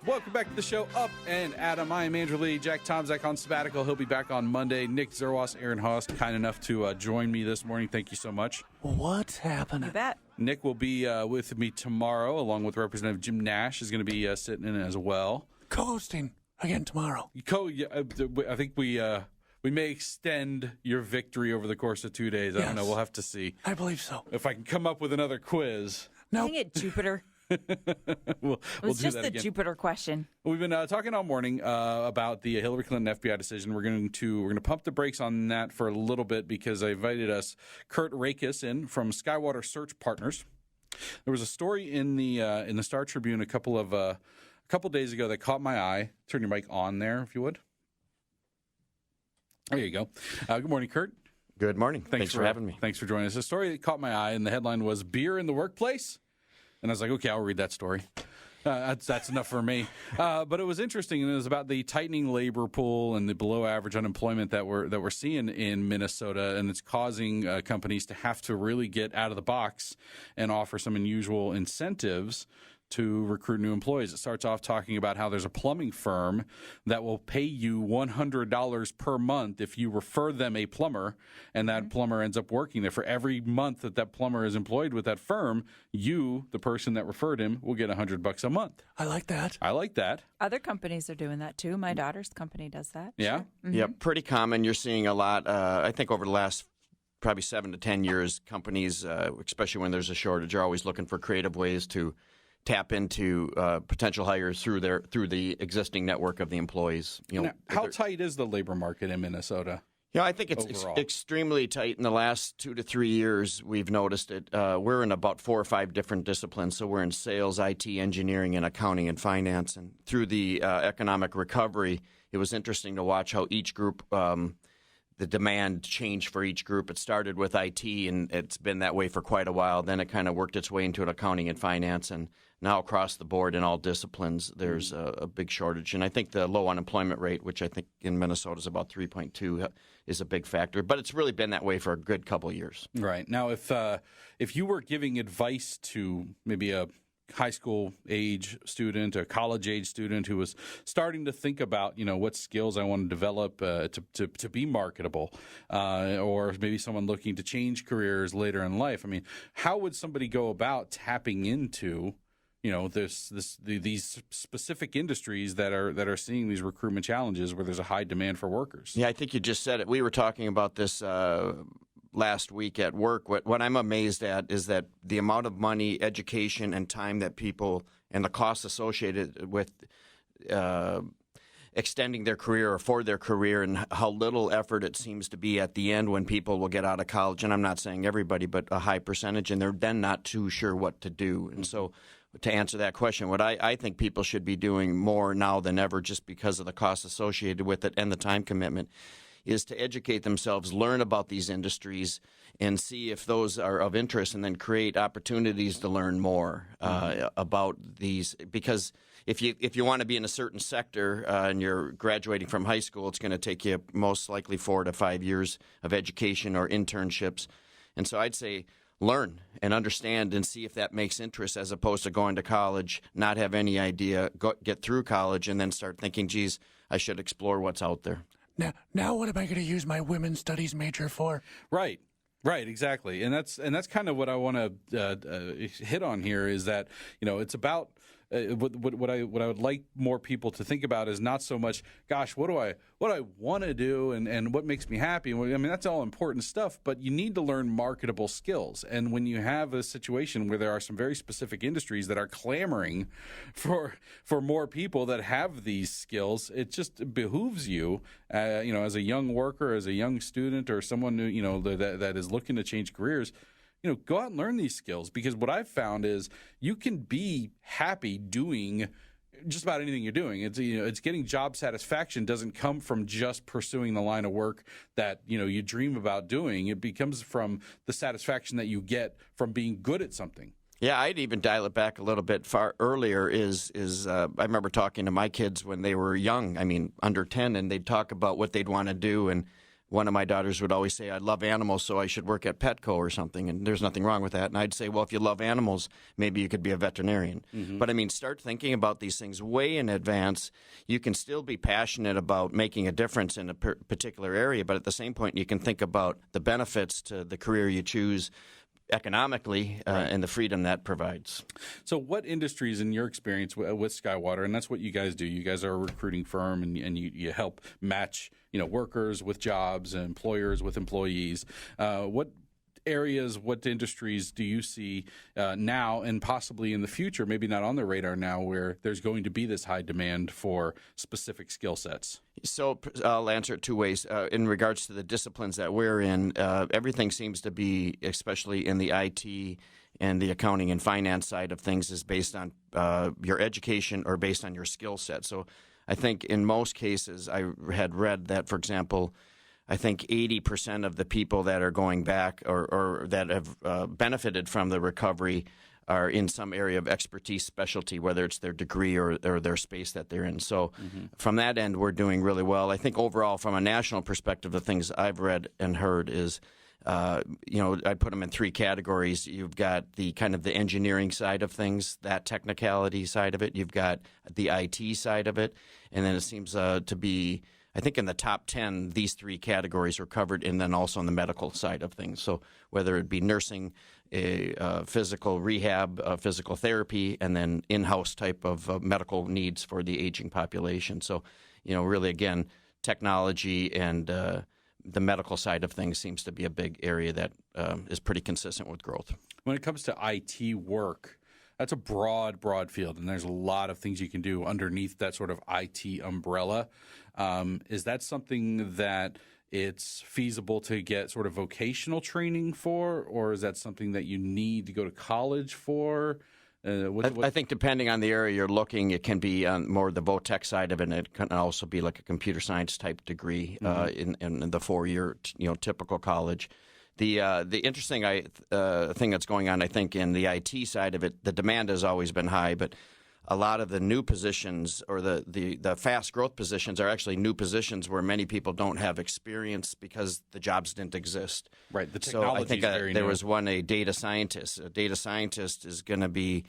Welcome back to the show, Up and Adam. I am Andrew Lee. Jack Tomzak on sabbatical. He'll be back on Monday. Nick Zerwas, Aaron Haas, kind enough to join me this morning. Thank you so much. What's happening? You bet. Think will be with me tomorrow, along with Representative Jim Nash is going to be sitting in as well. Co-hosting again tomorrow. I think we may extend your victory over the course of 2 days. I don't know. We'll have to see. I believe so. If I can come up with another quiz. No. Dang it, Jupiter. we'll It's do just that the again. Jupiter question. We've been talking all morning about the Hillary Clinton FBI decision. We're going to pump the brakes on that for a little bit because I invited Kurt Rakos in from Skywater Search Partners. There was a story in the Star Tribune a couple days ago that caught my eye. Turn your mic on there, if you would. There you go. Good morning, Kurt. Good morning. Thanks for having me. Thanks for joining us. The story that caught my eye, and the headline was "Beer in the Workplace." And I was like, okay, I'll read that story. That's enough for me. But it was interesting, and it was about the tightening labor pool and the below-average unemployment that we're seeing in Minnesota, and it's causing companies to have to really get out of the box and offer some unusual incentives to recruit new employees. It starts off talking about how there's a plumbing firm that will pay you $100 per month if you refer them a plumber, and that plumber ends up working there. For every month that plumber is employed with that firm, you, the person that referred him, will get $100 a month. I like that. I like that. Other companies are doing that too. My daughter's company does that. Yeah? Sure. Mm-hmm. Yeah, pretty common. You're seeing a lot, I think over the last probably 7 to 10 years, companies, especially when there's a shortage, are always looking for creative ways to tap into potential hires through the existing network of the employees. Now, how tight is the labor market in Minnesota? Yeah, I think it's extremely tight. In the last 2 to 3 years, we've noticed it. We're in about 4 or 5 different disciplines. So we're in sales, IT, engineering, and accounting and finance. And through the economic recovery, it was interesting to watch how each group, the demand changed for each group. It started with IT, and it's been that way for quite a while. Then it kind of worked its way into accounting and finance, and now across the board in all disciplines, there's a big shortage. And I think the low unemployment rate, which I think in Minnesota is about 3.2, is a big factor. But it's really been that way for a good couple of years. Right. Now, if you were giving advice to maybe a high school age student, a college age student who was starting to think about, what skills I want to develop to be marketable, or maybe someone looking to change careers later in life. I mean, how would somebody go about tapping into these specific industries that are seeing these recruitment challenges where there's a high demand for workers? Yeah, I think you just said it. We were talking about this last week at work. What I'm amazed at is that the amount of money, education, and time that people and the costs associated with extending their career or for their career, and how little effort it seems to be at the end when people will get out of college. And I'm not saying everybody, but a high percentage, and they're then not too sure what to do. And so to answer that question, what I think people should be doing more now than ever, just because of the costs associated with it and the time commitment, is to educate themselves, learn about these industries, and see if those are of interest, and then create opportunities to learn more about these. Because if you want to be in a certain sector and you're graduating from high school, it's going to take you most likely 4 to 5 years of education or internships. And so I'd say learn and understand and see if that makes interest, as opposed to going to college, not have any idea, get through college, and then start thinking, geez, I should explore what's out there. Now what am I going to use my women's studies major for? Right, exactly, and that's kind of what I want to hit on here, is that it's about what I would like more people to think about is not so much, gosh, what do I want to do and what makes me happy. I mean, that's all important stuff, but you need to learn marketable skills. And when you have a situation where there are some very specific industries that are clamoring for more people that have these skills, it just behooves you, as a young worker, as a young student, or someone who, that is looking to change careers. Go out and learn these skills, because what I've found is you can be happy doing just about anything you're doing. It's getting job satisfaction doesn't come from just pursuing the line of work that you dream about doing. It becomes from the satisfaction that you get from being good at something. Yeah, I'd even dial it back a little bit far earlier. I remember talking to my kids when they were young, under 10, and they'd talk about what they'd want to do, and one of my daughters would always say, I love animals, so I should work at Petco or something. And there's nothing wrong with that. And I'd say, well, if you love animals, maybe you could be a veterinarian. But I mean, start thinking about these things way in advance. You can still be passionate about making a difference in a particular area, but at the same point, you can think about the benefits to the career you choose economically and the freedom that provides. So what industries, in your experience with Skywater, and that's what you guys do, you guys are a recruiting firm and you help match workers with jobs and employers with employees. What areas, what industries do you see now and possibly in the future, maybe not on the radar now, where there's going to be this high demand for specific skill sets? So I'll answer it two ways. In regards to the disciplines that we're in, everything seems to be, especially in the IT and the accounting and finance side of things, is based on your education or based on your skill set. So I think in most cases, I had read that, for example, I think 80% of the people that are going back or that have benefited from the recovery are in some area of expertise, specialty, whether it's their degree or their space that they're in. So from that end, we're doing really well. I think overall, from a national perspective, the things I've read and heard is, I put them in three categories. You've got the kind of the engineering side of things, that technicality side of it. You've got the IT side of it. And then it seems to be, I think in the top 10, these three categories are covered, and then also on the medical side of things. So whether it be nursing, physical rehab, physical therapy, and then in-house type of medical needs for the aging population. So, really, again, technology and the medical side of things seems to be a big area that is pretty consistent with growth. When it comes to IT work, that's a broad field, and there's a lot of things you can do underneath that sort of IT umbrella. Is that something that it's feasible to get sort of vocational training for, or is that something that you need to go to college for? I think depending on the area you're looking, it can be on more the VOTech side of it, and it can also be like a computer science type degree in the 4-year typical college. The interesting thing that's going on, I think, in the IT side of it, the demand has always been high, but a lot of the new positions or the fast growth positions are actually new positions where many people don't have experience because the jobs didn't exist. Right. The technology is very new. So I think there was a data scientist. A data scientist is going to be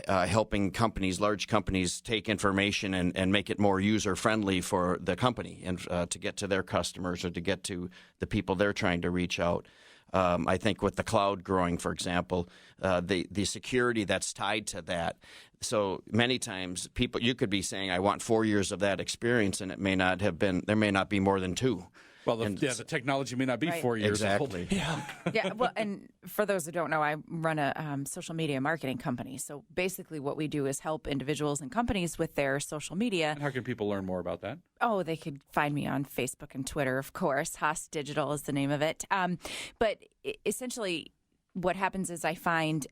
helping large companies, take information and make it more user-friendly for the company and to get to their customers or to get to the people they're trying to reach out. I think with the cloud growing, for example, the security that's tied to that. So many times you could be saying, I want 4 years of that experience, and there may not be more than 2. Well, the technology may not be 4 years exactly. old. Yeah, well, and for those who don't know, I run a social media marketing company. So basically what we do is help individuals and companies with their social media. And how can people learn more about that? Oh, they could find me on Facebook and Twitter, of course. Haas Digital is the name of it. But essentially what happens is I find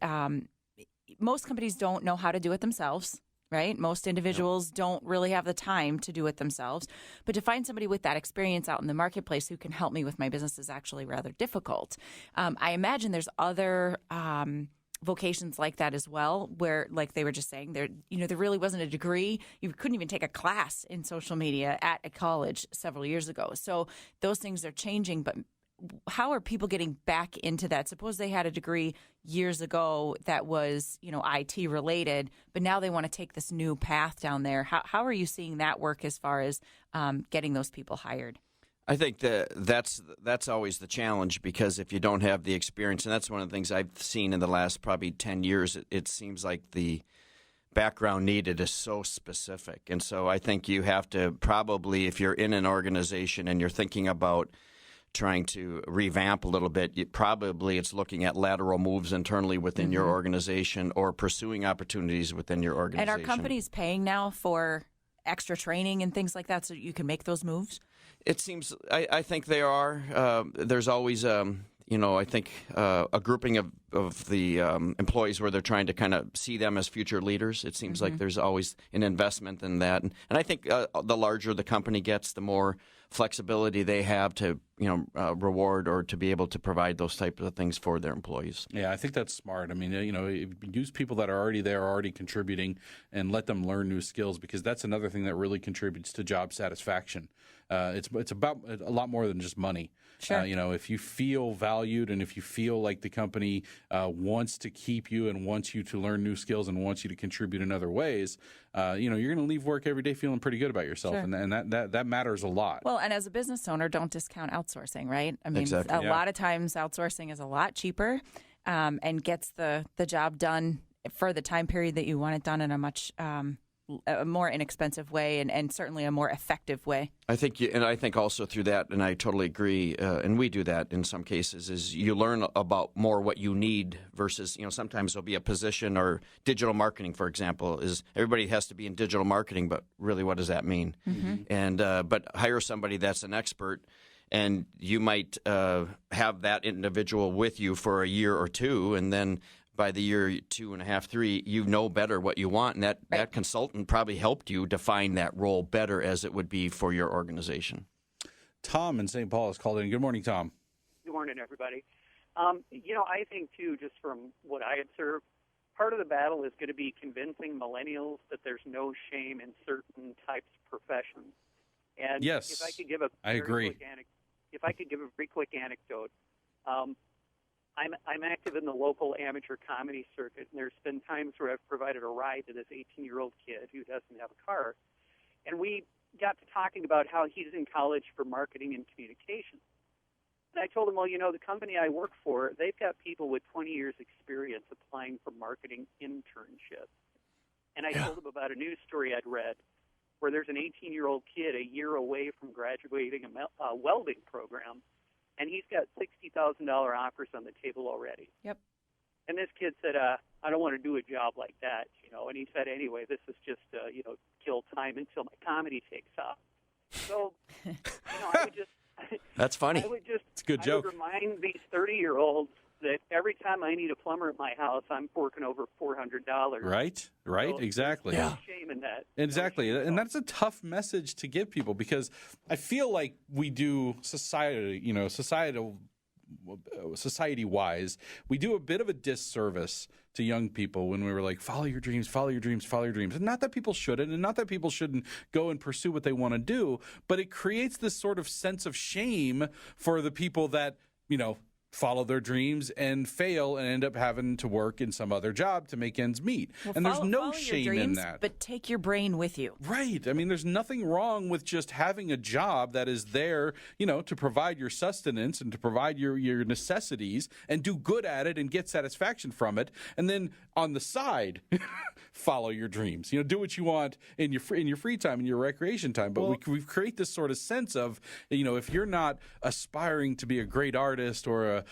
most companies don't know how to do it themselves. Right? Most individuals don't really have the time to do it themselves. But to find somebody with that experience out in the marketplace who can help me with my business is actually rather difficult. I imagine there's other vocations like that as well, where, like they were just saying, there really wasn't a degree. You couldn't even take a class in social media at a college several years ago. So those things are changing, but how are people getting back into that? Suppose they had a degree years ago that was, IT related, but now they want to take this new path down there. How are you seeing that work as far as getting those people hired? I think that's always the challenge, because if you don't have the experience, and that's one of the things I've seen in the last probably 10 years, it seems like the background needed is so specific. And so I think you have to probably, if you're in an organization and you're thinking about trying to revamp a little bit, it's looking at lateral moves internally within your organization or pursuing opportunities within your organization. And are companies paying now for extra training and things like that so you can make those moves? It seems, I think they are. There's always, I think a grouping of the employees where they're trying to kind of see them as future leaders. It seems like there's always an investment in that. And I think the larger the company gets, the more flexibility they have to, reward or to be able to provide those types of things for their employees. Yeah, I think that's smart. I mean, use people that are already there, already contributing, and let them learn new skills, because that's another thing that really contributes to job satisfaction. It's about a lot more than just money. Sure. If you feel valued and if you feel like the company wants to keep you and wants you to learn new skills and wants you to contribute in other ways, you're going to leave work every day feeling pretty good about yourself, Sure. and that matters a lot. Well, and as a business owner, don't discount outsourcing, right? I mean, Exactly. a lot of times outsourcing is a lot cheaper and gets the job done for the time period that you want it done in a much a more inexpensive way and certainly a more effective way. I think also through that, and I totally agree, and we do that in some cases, is you learn about more what you need versus, sometimes there'll be a position or digital marketing, for example, is everybody has to be in digital marketing, but really what does that mean? Mm-hmm. And but hire somebody that's an expert, and you might have that individual with you for a year or two, and then by the year 2.5, 3, you know better what you want, and that consultant probably helped you define that role better as it would be for your organization. Tom in St. Paul has called in. Good morning, Tom. Good morning, everybody. I think, too, just from what I observe, part of the battle is going to be convincing millennials that there's no shame in certain types of professions. And yes, if I could give a very quick anecdote, I'm active in the local amateur comedy circuit, and there's been times where I've provided a ride to this 18-year-old kid who doesn't have a car. And we got to talking about how he's in college for marketing and communications. And I told him, well, the company I work for, they've got people with 20 years experience applying for marketing internships. And I told him about a news story I'd read where there's an 18-year-old kid a year away from graduating a welding program, and he's got $60,000 offers on the table already. Yep. And this kid said, I don't want to do a job like that, And he said, anyway, this is just, kill time until my comedy takes off. So, I would just... That's funny. It's a good joke. I would remind these 30-year-olds that every time I need a plumber at my house, I'm forking over $400. Right, So exactly. There's no shame in that. Exactly. And that's a tough message to give people, because I feel like we do society-wise, we do a bit of a disservice to young people when we were like, follow your dreams, follow your dreams, follow your dreams. And not that people shouldn't, and not that people shouldn't go and pursue what they want to do, but it creates this sort of sense of shame for the people that, follow their dreams and fail and end up having to work in some other job to make ends meet. Well, and there's no follow shame your dreams, in that. But take your brain with you. Right. I mean, there's nothing wrong with just having a job that is there, to provide your sustenance and to provide your necessities and do good at it and get satisfaction from it. And then on the side, follow your dreams. Do what you want in your free time, in your recreation time. But we create this sort of sense of, if you're not aspiring to be a great artist or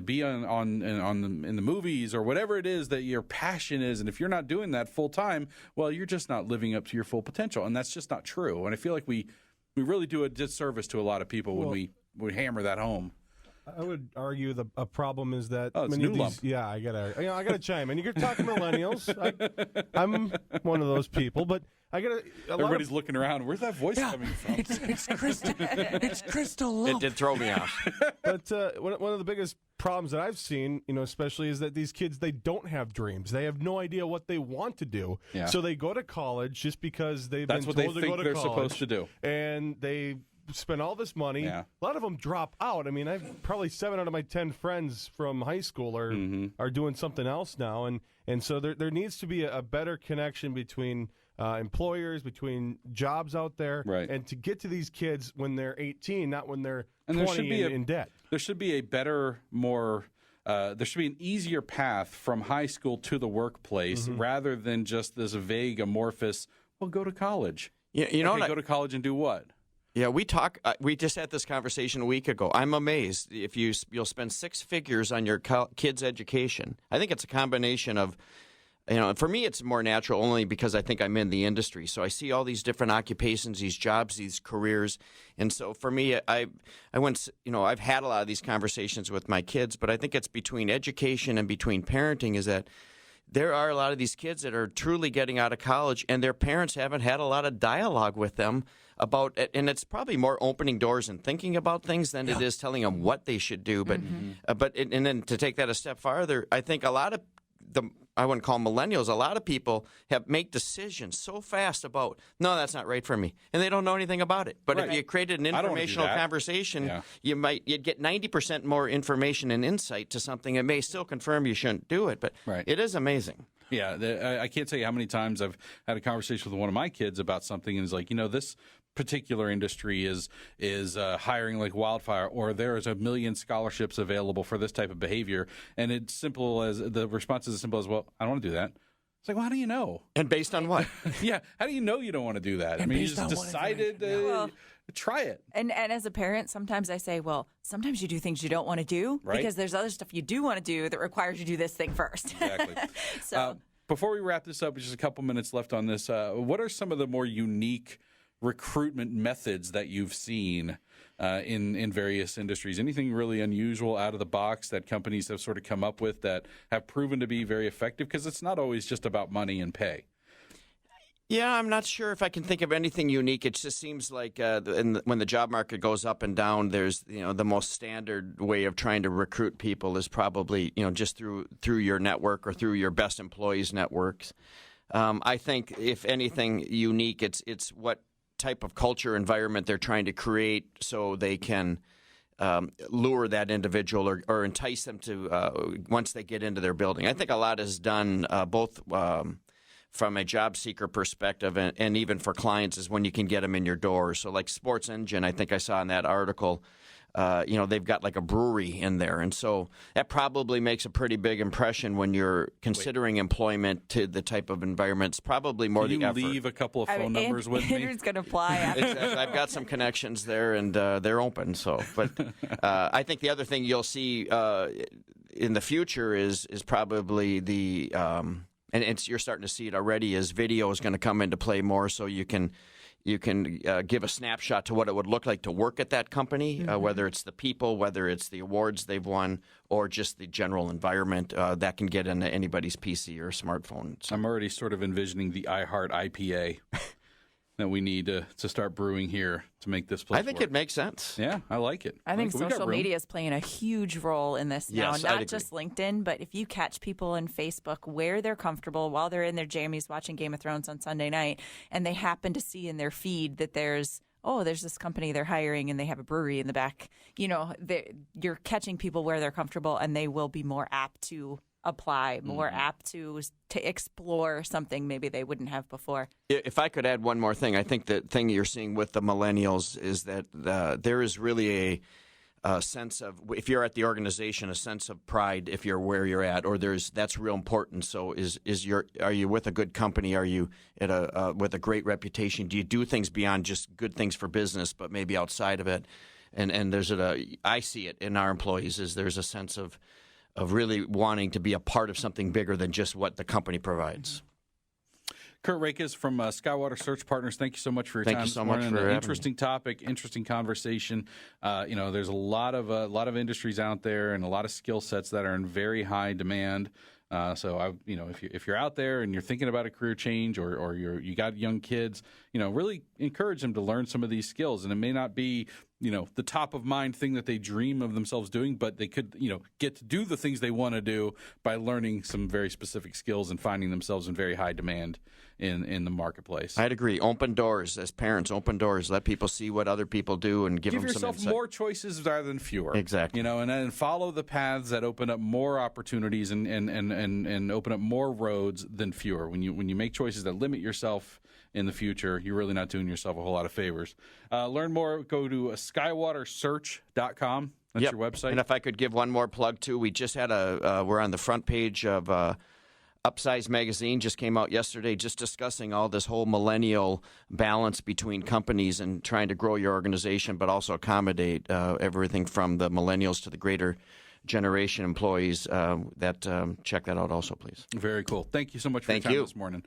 be in the movies or whatever it is that your passion is, and if you're not doing that full time, well, you're just not living up to your full potential, and that's just not true. And I feel like we really do a disservice to a lot of people when we hammer that home. I would argue a problem is that many of these. Yeah, I gotta chime in. You're talking millennials. I'm one of those people, but Everybody's looking around. Where's that voice coming from? It's crystal. It did throw me off. But one of the biggest problems that I've seen, especially, is that these kids, they don't have dreams. They have no idea what they want to do. Yeah. So they go to college just because they've That's been what told they to go think to they're college. supposed to do. And they spend all this money. Yeah. A lot of them drop out. I mean, I've probably 7 out of my 10 friends from high school are doing something else now. And so there needs to be a better connection between employers, between jobs out there, right, and to get to these kids when they're 18, not when they're and 20 in debt. There should be a better, more there should be an easier path from high school to the workplace rather than just this vague, amorphous, well, go to college. Yeah, go to college and do what? Yeah, we just had this conversation a week ago. I'm amazed if you'll spend 6 figures on your kids' education. I think it's a combination of, for me it's more natural only because I think I'm in the industry. So I see all these different occupations, these jobs, these careers. And so for me, I've had a lot of these conversations with my kids, but I think it's between education and between parenting is that there are a lot of these kids that are truly getting out of college, and their parents haven't had a lot of dialogue with them about it. And it's probably more opening doors and thinking about things than it is telling them what they should do. But and then to take that a step farther, I think a lot of I wouldn't call them millennials. A lot of people make decisions so fast about, no, that's not right for me, and they don't know anything about it. But if you created an informational conversation, you'd get 90% more information and insight to something. It may still confirm you shouldn't do it, but it is amazing. Yeah, I can't tell you how many times I've had a conversation with one of my kids about something, and it's like, this particular industry is hiring like wildfire, or there is 1 million scholarships available for this type of behavior, and it's simple as the response is as simple as, well, I don't want to do that. It's like, well, how do you know? And based on what? How do you know you don't want to do that? And you just decided try it. And as a parent, sometimes I say, well, sometimes you do things you don't want to do because there's other stuff you do want to do that requires you to do this thing first. Exactly. So before we wrap this up, just a couple minutes left on this, what are some of the more unique recruitment methods that you've seen in various industries? Anything really unusual out of the box that companies have sort of come up with that have proven to be very effective? Because it's not always just about money and pay. Yeah, I'm not sure if I can think of anything unique. It just seems like when the job market goes up and down, there's the most standard way of trying to recruit people is probably just through your network or through your best employees networks. I think if anything unique, it's what type of culture environment they're trying to create so they can lure that individual or entice them to once they get into their building. I think a lot is done both from a job seeker perspective and even for clients is when you can get them in your door. So like Sports Engine, I think I saw in that article, they've got like a brewery in there. And so that probably makes a pretty big impression when you're considering employment to the type of environment. It's probably more the effort. Can you leave a couple of phone numbers with me? Andrew's going to fly. Exactly. I've got some connections there, and they're open. So, but I think the other thing you'll see in the future is probably the and you're starting to see it already, is video is going to come into play more, so you can give a snapshot to what it would look like to work at that company, whether it's the people, whether it's the awards they've won, or just the general environment that can get into anybody's PC or smartphone. So. I'm already sort of envisioning the iHeart IPA that we need to start brewing here to make this place I think work. it makes sense. Yeah, I like it. I think social media is playing a huge role in this now, Yes, not just LinkedIn, but if you catch people on Facebook where they're comfortable while they're in their jammies watching Game of Thrones on Sunday night, and they happen to see in their feed that there's this company they're hiring and they have a brewery in the back, you're catching people where they're comfortable, and they will be more apt to apply, more apt to explore something maybe they wouldn't have before. If I could add one more thing, I think the thing you're seeing with the millennials is that there is really a sense of, if you're at the organization, a sense of pride if you're where you're at, or that's real important. So are you with a good company? Are you with a great reputation? Do you do things beyond just good things for business, but maybe outside of it? And I see it in our employees, is there's a sense of really wanting to be a part of something bigger than just what the company provides. Kurt Rakos from Skywater Search Partners, thank you so much for your time. Thank you so much for having me. Interesting topic, interesting conversation. There's a lot of industries out there and a lot of skill sets that are in very high demand. If you're out there and you're thinking about a career change or you got young kids, really encourage them to learn some of these skills. And it may not be the top of mind thing that they dream of themselves doing, but they could, get to do the things they want to do by learning some very specific skills and finding themselves in very high demand in the marketplace. I'd agree. Open doors. As parents, open doors. Let people see what other people do and give them some insight. Give yourself more choices rather than fewer. Exactly. And then follow the paths that open up more opportunities and open up more roads than fewer. When you make choices that limit yourself in the future, you're really not doing yourself a whole lot of favors. Learn more, go to skywatersearch.com. That's your website. And if I could give one more plug, too, we just had we're on the front page of Upsize magazine, just came out yesterday, just discussing all this whole millennial balance between companies and trying to grow your organization, but also accommodate everything from the millennials to the greater generation employees. Check that out also, please. Very cool. Thank you so much for your time this morning.